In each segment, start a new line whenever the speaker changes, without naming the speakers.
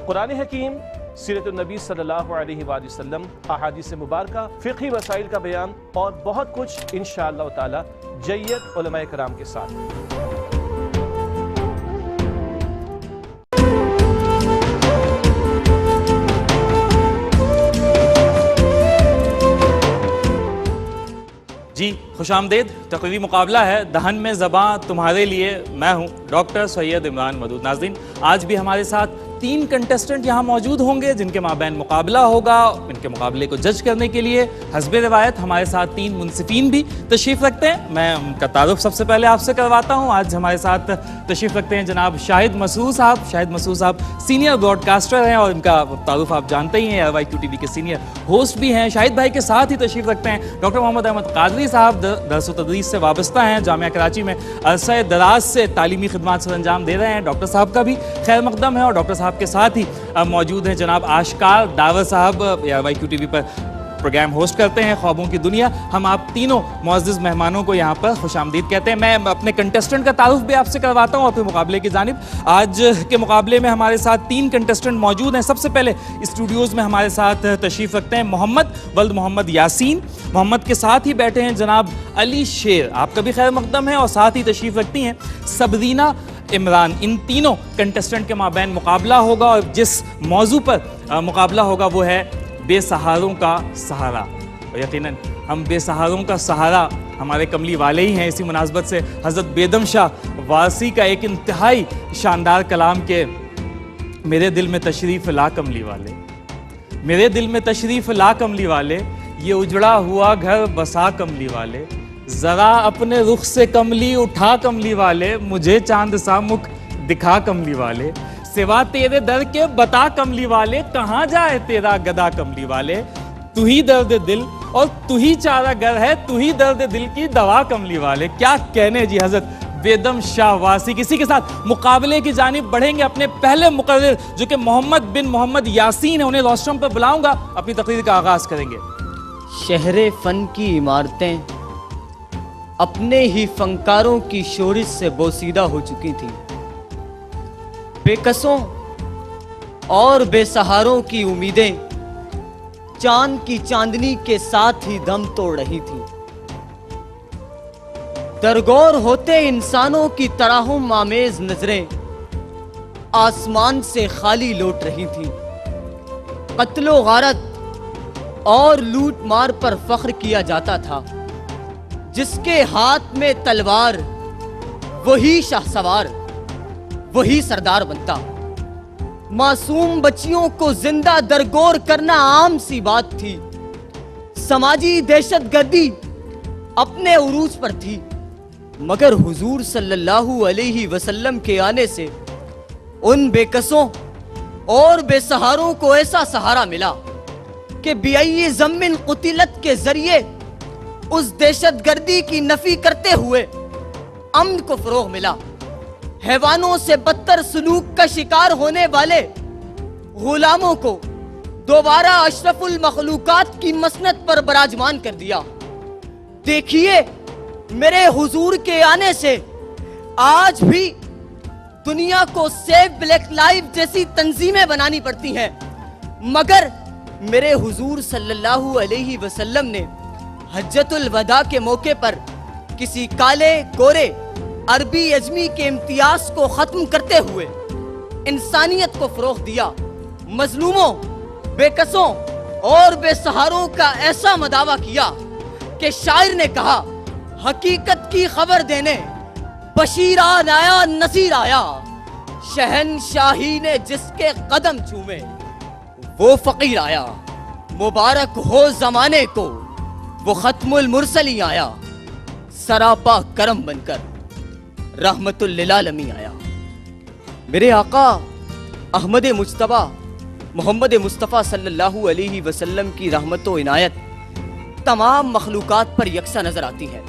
قرآن حکیم، سیرت النبی صلی اللہ علیہ وآلہ وسلم، احادیث مبارکہ، فقہی مسائل کا بیان اور بہت کچھ انشاءاللہ تعالی جید علماء کرام کے ساتھ۔
جی خوش آمدید، تقریری مقابلہ ہے دہن میں زباں تمہارے لیے، میں ہوں ڈاکٹر سید عمران مدود۔ ناظرین، آج بھی ہمارے ساتھ 3 کنٹسٹنٹ یہاں موجود ہوں گے جن کے مابین مقابلہ ہوگا۔ ان کے مقابلے کو جج کرنے کے لیے حسب روایت ہمارے ساتھ 3 منصفین بھی تشریف رکھتے ہیں۔ میں ان کا تعارف سب سے پہلے آپ سے کرواتا ہوں۔ آج ہمارے ساتھ تشریف رکھتے ہیں جناب شاہد مسرور صاحب۔ شاہد مسرور صاحب سینئر براڈ کاسٹر ہیں اور ان کا تعارف آپ جانتے ہی ہیں، RYQ TV کے سینئر ہوسٹ بھی ہیں۔ شاہد بھائی کے ساتھ ہی تشریف رکھتے ہیں ڈاکٹر محمد احمد قادری صاحب، درس و تدریس سے وابستہ ہیں، جامعہ کراچی میں عرصہ دراز سے تعلیمی خدمات سر انجام دے رہے ہیں۔ ڈاکٹر صاحب کا بھی خیر مقدم ہے، اور ڈاکٹر صاحب کے ساتھ ہی موجود ہیں جناب آشکار ڈاور صاحب، RYQ TV پر پروگرام ہوسٹ کرتے ہیں خوابوں کی دنیا۔ ہم آپ تینوں معزز مہمانوں کو یہاں پر خوش آمدید کہتے ہیں۔ میں اپنے کنٹسٹنٹ کا تعارف بھی آپ سے کرواتا ہوں اور پھر مقابلے کی جانب۔ آج کے مقابلے میں ہمارے ساتھ 3 کنٹسٹنٹ موجود ہیں۔ سب سے پہلے اسٹوڈیوز میں ہمارے ساتھ تشریف رکھتے ہیں محمد ولد محمد یاسین۔ محمد کے ساتھ ہی بیٹھے ہیں جناب علی شیر، آپ کا بھی خیر مقدم ہے، اور ساتھ ہی تشریف رکھتی ہیں صبرینہ عمران۔ ان تینوں کنٹسٹنٹ کے مابین مقابلہ ہوگا، اور جس موضوع پر مقابلہ ہوگا وہ ہے بے سہاروں کا سہارا۔ اور یقیناً ہم بے سہاروں کا سہارا ہمارے کملی والے ہی ہیں۔ اسی مناسبت سے حضرت بیدم شاہ وارسی کا ایک انتہائی شاندار کلام کہ میرے دل میں تشریف لا کملی والے، میرے دل میں تشریف لا کملی والے، یہ اجڑا ہوا گھر بسا کملی والے، ذرا اپنے رخ سے کملی اٹھا کملی والے، مجھے چاند سا مکھ دکھا کملی والے، سوا تیرے در کے بتا کملی والے، کہاں جائے تیرا گدا کملی والے، تو ہی درد دل اور تو ہی چارہ گر ہے، تو ہی درد دل کی دوا کملی والے۔ کیا کہنے جی حضرت بیدم شاہ وارسی۔ کسی کے ساتھ مقابلے کی جانب بڑھیں گے اپنے پہلے مقرر جو کہ محمد بن محمد یاسین ہیں، انہیں روسٹرم پر بلاؤں گا، اپنی تقریر کا آغاز کریں گے۔
شہر فن کی عمارتیں اپنے ہی فنکاروں کی شورش سے بوسیدہ ہو چکی تھیں، بے کسوں اور بے سہاروں کی امیدیں چاند کی چاندنی کے ساتھ ہی دم توڑ رہی تھیں، درگور ہوتے انسانوں کی تراہم آمیز نظریں آسمان سے خالی لوٹ رہی تھیں، قتل و غارت اور لوٹ مار پر فخر کیا جاتا تھا، جس کے ہاتھ میں تلوار وہی شاہ سوار، وہی سردار بنتا۔ معصوم بچیوں کو زندہ درگور کرنا عام سی بات تھی، سماجی دہشت گردی اپنے عروج پر تھی، مگر حضور صلی اللہ علیہ وسلم کے آنے سے ان بے کسوں اور بے سہاروں کو ایسا سہارا ملا کہ بِأَيِّ ذَنبٍ قُتِلَتْ کے ذریعے اس دہشت گردی کی نفی کرتے ہوئے امن کو فروغ ملا۔ حیوانوں سے بدتر سلوک کا شکار ہونے والے غلاموں کو دوبارہ اشرف المخلوقات کی مسند پر براجمان کر دیا۔ دیکھیے، میرے حضور کے آنے سے آج بھی دنیا کو سیو بلیک لائف جیسی تنظیمیں بنانی پڑتی ہیں، مگر میرے حضور صلی اللہ علیہ وسلم نے حجۃ الوداع کے موقع پر کسی کالے گورے عربی اجمی کے امتیاز کو ختم کرتے ہوئے انسانیت کو فروغ دیا۔ مظلوموں، بے کسوں اور بے سہاروں کا ایسا مداوع کیا کہ شاعر نے کہا، حقیقت کی خبر دینے بشیران آیا نذیر آیا، شہنشاہی نے جس کے قدم چومے وہ فقیر آیا، مبارک ہو زمانے کو وہ ختم المرسلی آیا، سراپا کرم بن کر رحمت للعالمین آیا۔ میرے آقا احمد مجتبیٰ محمد مصطفیٰ صلی اللہ علیہ وسلم کی رحمت و عنایت تمام مخلوقات پر یکساں نظر آتی ہے۔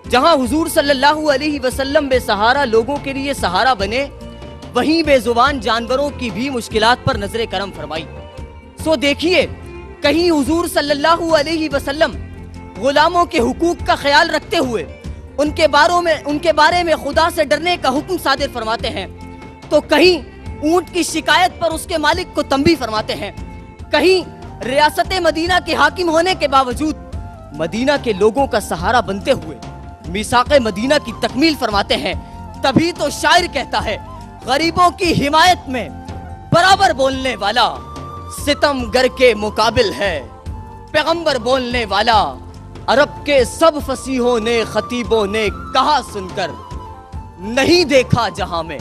جہاں حضور صلی اللہ علیہ وسلم بے سہارا لوگوں کے لیے سہارا بنے، وہیں بے زبان جانوروں کی بھی مشکلات پر نظر کرم فرمائی۔ سو دیکھیے، کہیں حضور صلی اللہ علیہ وسلم غلاموں کے حقوق کا خیال رکھتے ہوئے ان کے بارے میں خدا سے ڈرنے کا حکم صادر فرماتے ہیں، تو کہیں اونٹ کی شکایت پر اس کے مالک کو تنبیہ فرماتے ہیں. کہیں ریاست مدینہ کے حاکم ہونے کے باوجود مدینہ کے لوگوں کا سہارا بنتے ہوئے میثاق مدینہ کی تکمیل فرماتے ہیں. تبھی تو شاعر کہتا ہے غریبوں کی حمایت میں برابر بولنے والا ستم گر کے مقابل ہے. پیغمبر بولنے والا عرب کے سب فصیحوں نے خطیبوں نے کہا سن کر نہیں دیکھا جہاں میں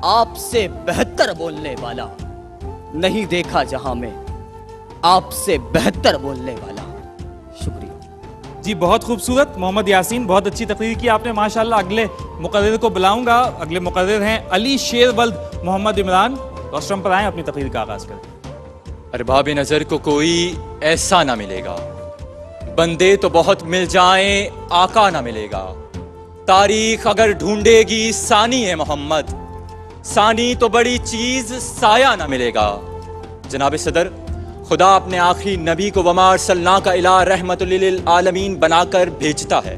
آپ سے بہتر بولنے والا. نہیں دیکھا جہاں میں آپ سے بہتر بولنے والا. شکریہ
جی، بہت خوبصورت محمد یاسین، بہت اچھی تقریر کی آپ نے ماشاءاللہ. اگلے مقرر کو بلاؤں گا. اگلے مقرر ہیں علی شیر ولد محمد عمران. روسٹرم پر آئیں، اپنی تقریر کا آغاز کریں.
ارباب نظر کو کوئی ایسا نہ ملے گا، بندے تو بہت مل جائیں آقا نہ ملے گا. تاریخ اگر ڈھونڈے گی ثانی ہے محمد، ثانی تو بڑی چیز سایہ نہ ملے گا. جناب صدر، خدا اپنے آخری نبی کو وما ارسلناک الا رحمت للعالمین بنا کر بھیجتا ہے.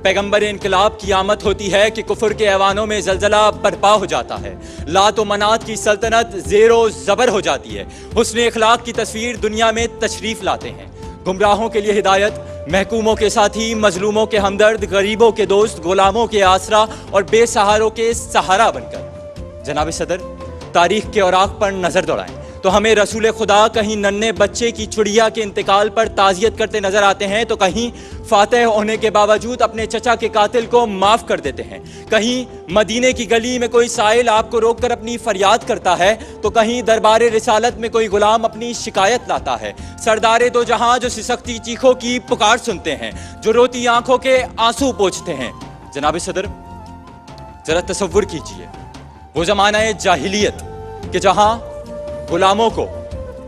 پیغمبر انقلاب کی آمد ہوتی ہے کہ کفر کے ایوانوں میں زلزلہ برپا ہو جاتا ہے. لات و منات کی سلطنت زیر و زبر ہو جاتی ہے. حسن اخلاق کی تصویر دنیا میں تشریف لاتے ہیں. گمراہوں کے لیے ہدایت، محکوموں کے ساتھی، مظلوموں کے ہمدرد، غریبوں کے دوست، غلاموں کے آسرا اور بے سہاروں کے سہارا بن کر. جناب صدر، تاریخ کے اوراق پر نظر دوڑائیں تو ہمیں رسول خدا کہیں ننھے بچے کی چڑیا کے انتقال پر تعزیت کرتے نظر آتے ہیں، تو کہیں فاتح ہونے کے باوجود اپنے چچا کے قاتل کو معاف کر دیتے ہیں. کہیں مدینے کی گلی میں کوئی سائل آپ کو روک کر اپنی فریاد کرتا ہے، تو کہیں دربار رسالت میں کوئی غلام اپنی شکایت لاتا ہے. سردار دو جہاں جو سسکتی چیخوں کی پکار سنتے ہیں، جو روتی آنکھوں کے آنسو پوچھتے ہیں. جناب صدر، ذرا تصور کیجئے وہ زمانہ جاہلیت کہ جہاں غلاموں کو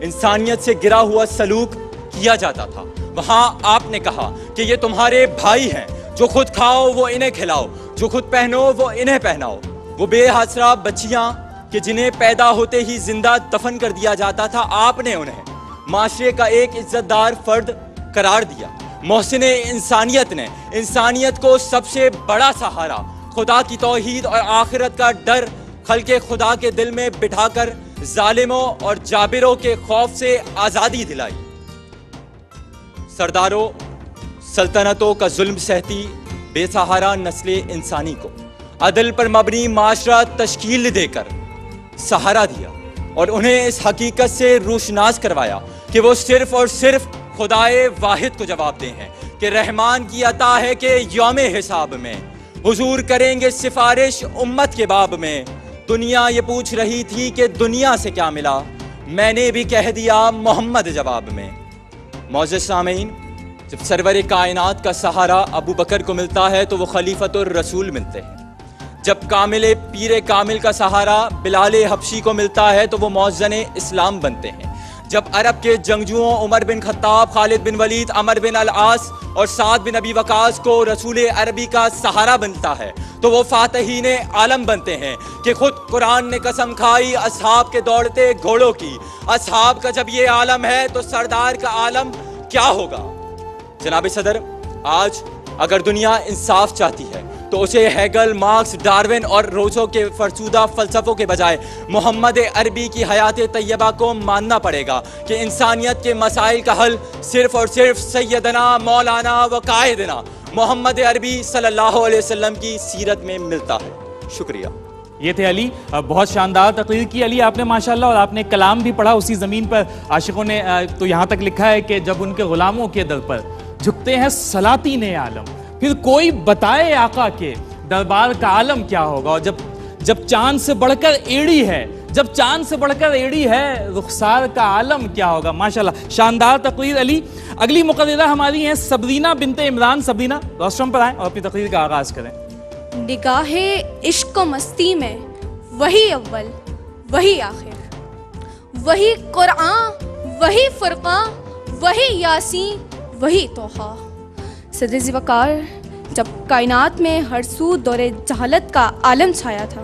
انسانیت سے گرا ہوا سلوک کیا جاتا تھا. وہاں آپ نے کہا کہ یہ تمہارے بھائی ہیں، جو خود کھاؤ وہ انہیں کھلاؤ، جو خود پہنو وہ انہیں پہناؤ. وہ بے آسرا بچیاں کہ جنہیں پیدا ہوتے ہی زندہ دفن کر دیا جاتا تھا، آپ نے انہیں معاشرے کا ایک عزت دار فرد قرار دیا. محسن انسانیت نے انسانیت کو سب سے بڑا سہارا، خدا کی توحید اور آخرت کا ڈر خلق خدا کے دل میں بٹھا کر ظالموں اور جابروں کے خوف سے آزادی دلائی. سرداروں، سلطنتوں کا ظلم سہتی بے سہارا نسل انسانی کو عدل پر مبنی معاشرہ تشکیل دے کر سہارا دیا اور انہیں اس حقیقت سے روشناس کروایا کہ وہ صرف اور صرف خدائے واحد کو جواب دے ہیں کہ رحمان کی عطا ہے کہ یوم حساب میں حضور کریں گے سفارش امت کے باب میں. دنیا یہ پوچھ رہی تھی کہ دنیا سے کیا ملا، میں نے بھی کہہ دیا محمد جواب میں. معزز سامعین، جب سرور کائنات کا سہارا ابو بکر کو ملتا ہے تو وہ خلیفۃ الرسول ملتے ہیں. جب کامل پیر کامل کا سہارا بلال حبشی کو ملتا ہے تو وہ مؤذن اسلام بنتے ہیں. جب عرب کے جنگجوؤں عمر بن خطاب، خالد بن ولید، عمر بن العاص اور سعد بن ابی وقاص کو رسول عربی کا سہارا بنتا ہے تو وہ فاتحین عالم بنتے ہیں کہ خود قرآن نے قسم کھائی اصحاب کے دوڑتے گھوڑوں کی. اصحاب کا جب یہ عالم ہے تو سردار کا عالم کیا ہوگا. جناب صدر، آج اگر دنیا انصاف چاہتی ہے تو اسے ہیگل، مارکس، ڈارون اور روسو کے فرسودہ فلسفوں کے بجائے محمد عربی کی حیات طیبہ کو ماننا پڑے گا کہ انسانیت کے مسائل کا حل صرف اور صرف سیدنا مولانا و قائدنا محمد عربی صلی اللہ علیہ وسلم کی سیرت میں ملتا ہے. شکریہ.
یہ تھے علی، بہت شاندار تقریر کی علی آپ نے ماشاءاللہ، اور آپ نے کلام بھی پڑھا اسی زمین پر. عاشقوں نے تو یہاں تک لکھا ہے کہ جب ان کے غلاموں کے در پر جھکتے ہیں سلاطین عالم، پھر کوئی بتائے آقا کے دربار کا عالم کیا ہوگا. اور جب چاند سے بڑھ کر ایڑی ہے، جب چاند سے بڑھ کر ایڑی ہے رخسار کا عالم کیا ہوگا. ماشاءاللہ شاندار تقریر علی. اگلی مقررہ ہماری ہیں صبرینہ بنت عمران. صبرینہ، روسٹرم پر آئیں اور اپنی تقریر کا آغاز کریں.
نگاہ عشق و مستی میں وہی اول وہی آخر، وہی قرآن وہی فرقان وہی یاسین وہی توحا. صدر ذی وقار، جب کائنات میں ہر سو دور جہالت کا عالم چھایا تھا،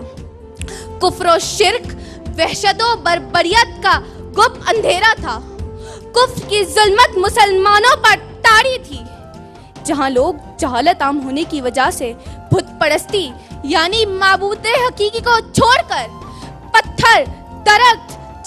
کفر و شرک، وحشت و بربریت کا گپ اندھیرا تھا، کفر کی ظلمت مسلمانوں پر طاری تھی، جہاں لوگ جہالت عام ہونے کی وجہ سے بت پرستی یعنی معبود حقیقی کو چھوڑ کر پتھر، درخت,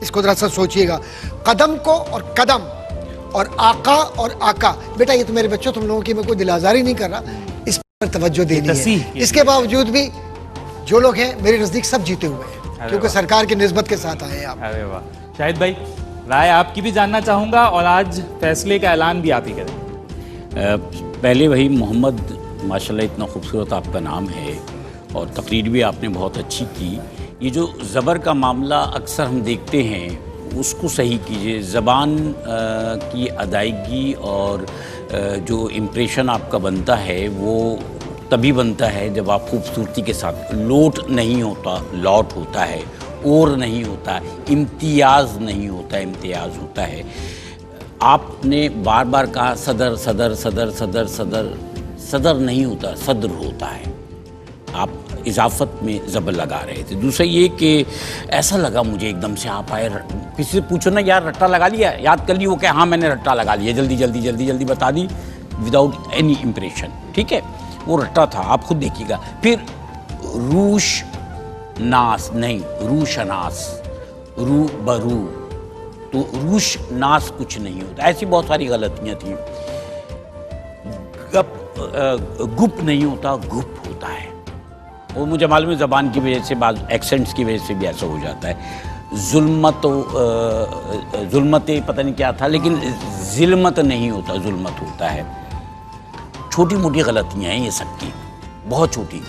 اس کو ذرا سا سوچئے گا. قدم کو اور قدم اور آقا اور آقا. بیٹا یہ تو میرے بچوں تم لوگوں کی میں کوئی دل آزاری نہیں کر رہا, اس پر توجہ دینی ہے. اس کے باوجود بھی جو لوگ ہیں میرے نزدیک سب جیتے ہوئے ہیں, کیونکہ سرکار کی نسبت کے ساتھ آئے ہیں آپ.
ارے واہ. شاہد بھائی رائے آپ کی بھی جاننا چاہوں گا, اور آج فیصلے کا اعلان بھی آپ ہی کریں.
پہلے وہی محمد, ماشاءاللہ اتنا خوبصورت آپ کا نام ہے, اور تقریر بھی آپ نے بہت اچھی کی. یہ جو زبر کا معاملہ اکثر ہم دیکھتے ہیں, اس کو صحیح کیجئے. زبان کی ادائیگی اور جو امپریشن آپ کا بنتا ہے وہ تبھی بنتا ہے جب آپ خوبصورتی کے ساتھ, لوٹ نہیں ہوتا لوٹ ہوتا ہے, اور نہیں ہوتا, امتیاز نہیں ہوتا امتیاز ہوتا ہے. آپ نے بار بار کہا صدر صدر صدر صدر صدر, صدر نہیں ہوتا صدر ہوتا ہے. آپ اضافت میں زبر لگا رہے تھے. دوسرا یہ کہ ایسا لگا مجھے ایک دم سے آپ آئے, کسی سے پوچھو نا یار رٹا لگا لیا, یاد کر لی, وہ کہ ہاں میں نے رٹا لگا لیا, جلدی جلدی جلدی جلدی بتا دی وداؤٹ اینی امپریشن. ٹھیک ہے, وہ رٹا تھا, آپ خود دیکھیے گا. پھر روش ناس نہیں, روش ناس, رو برو, تو روش ناس کچھ نہیں ہوتا. ایسی بہت ساری غلطیاں تھیں. گپ نہیں ہوتا, گپ ہوتا ہے. وہ مجھے معلوم ہے زبان کی وجہ سے, بعض ایکسنٹس کی وجہ سے بھی ایسا ہو جاتا ہے. ظلمت پتہ نہیں کیا تھا, لیکن ظلمت نہیں ہوتا, ظلمت ہوتا ہے. چھوٹی موٹی غلطیاں ہیں یہ سب کی, بہت چھوٹی.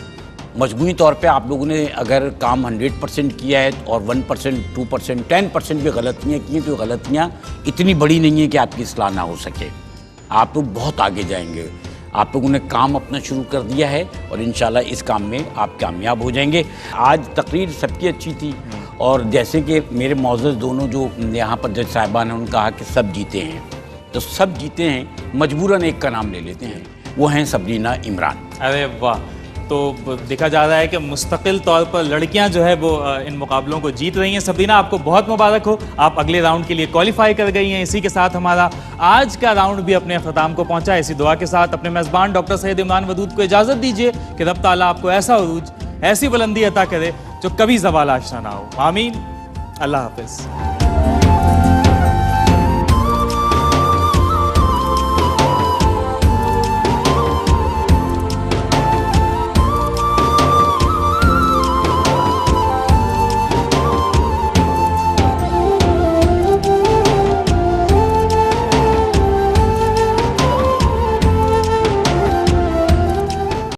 مجموعی طور پہ آپ لوگوں نے اگر کام 100% کیا ہے اور 1%, 2%, 10% بھی غلطیاں کی ہیں, تو غلطیاں اتنی بڑی نہیں ہیں کہ آپ کی اصلاح نہ ہو سکے. آپ لوگ بہت آگے جائیں گے. آپ لوگوں نے کام اپنا شروع کر دیا ہے, اور انشاءاللہ اس کام میں آپ کامیاب ہو جائیں گے. آج تقریر سب کی اچھی تھی, اور جیسے کہ میرے معزز دونوں جو یہاں پر جج صاحبان ہیں, ان کہا کہ سب جیتے ہیں, تو سب جیتے ہیں. مجبوراً ایک کا نام لے لیتے ہیں, وہ ہیں سبرینا عمران.
ارے واہ. تو دیکھا جا رہا ہے کہ مستقل طور پر لڑکیاں جو ہے وہ ان مقابلوں کو جیت رہی ہیں. سبرینا آپ کو بہت مبارک ہو, آپ اگلے راؤنڈ کے لیے کوالیفائی کر گئی ہیں. اسی کے ساتھ ہمارا آج کا راؤنڈ بھی اپنے اختتام کو پہنچا. اسی دعا کے ساتھ اپنے میزبان ڈاکٹر سید عمران ودود کو اجازت دیجیے کہ رب تعالیٰ آپ کو ایسا عروج, ایسی بلندی عطا کرے جو کبھی زوال آشنا نہ ہو. آمین. اللہ حافظ.